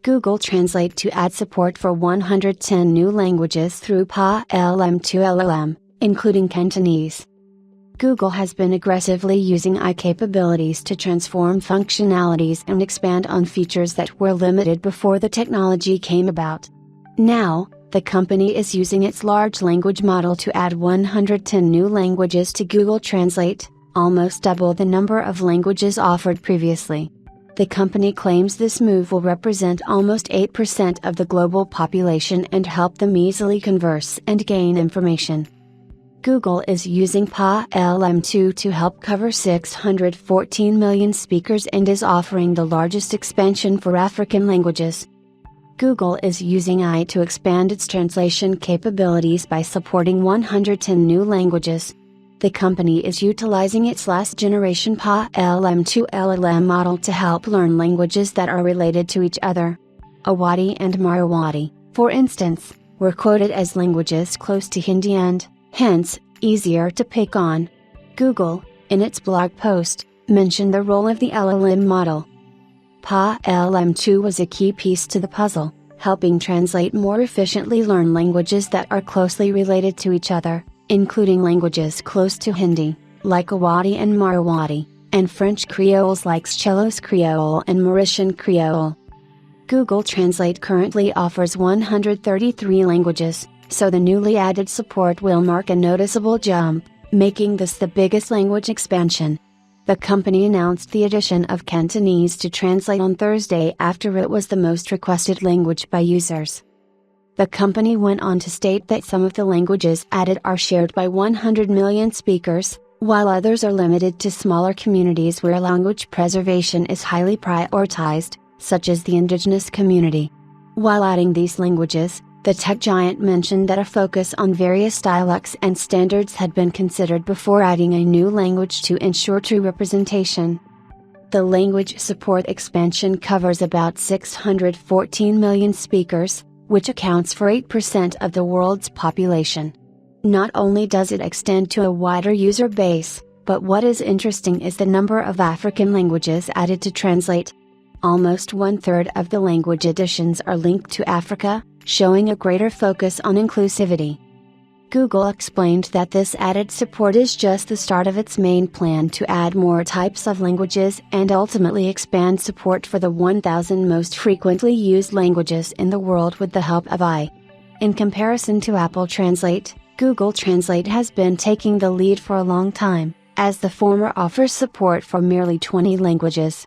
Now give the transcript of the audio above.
Google Translate to add support for 110 new languages through PA-LM2 LLM, including Cantonese. Google has been aggressively using AI capabilities to transform functionalities and expand on features that were limited before the technology came about. Now, the company is using its large language model to add 110 new languages to Google Translate, almost double the number of languages offered previously. The company claims this move will represent almost 8% of the global population and help them easily converse and gain information. Google is using PA-LM2 to help cover 614 million speakers and is offering the largest expansion for African languages. Google is using AI to expand its translation capabilities by supporting 110 new languages. The company is utilizing its last-generation PA-LM2 LLM model to help learn languages that are related to each other. Awadhi and Marathi, for instance, were quoted as languages close to Hindi and, hence, easier to pick on. Google, in its blog post, mentioned the role of the LLM model. PA-LM2 was a key piece to the puzzle, helping Translate more efficiently learn languages that are closely related to each other, including languages close to Hindi, like Awadhi and Marathi, and French Creoles like Chelos Creole and Mauritian Creole. Google Translate currently offers 133 languages, so the newly added support will mark a noticeable jump, making this the biggest language expansion. The company announced the addition of Cantonese to Translate on Thursday after it was the most requested language by users. The company went on to state that some of the languages added are shared by 100 million speakers, while others are limited to smaller communities where language preservation is highly prioritized, such as the indigenous community. While adding these languages, the tech giant mentioned that a focus on various dialects and standards had been considered before adding a new language to ensure true representation. The language support expansion covers about 614 million speakers, which accounts for 8% of the world's population. Not only does it extend to a wider user base, but what is interesting is the number of African languages added to Translate. Almost 1/3 of the language additions are linked to Africa, showing a greater focus on inclusivity. Google explained that this added support is just the start of its main plan to add more types of languages and ultimately expand support for the 1,000 most frequently used languages in the world with the help of AI. In comparison to Apple Translate, Google Translate has been taking the lead for a long time, as the former offers support for merely 20 languages.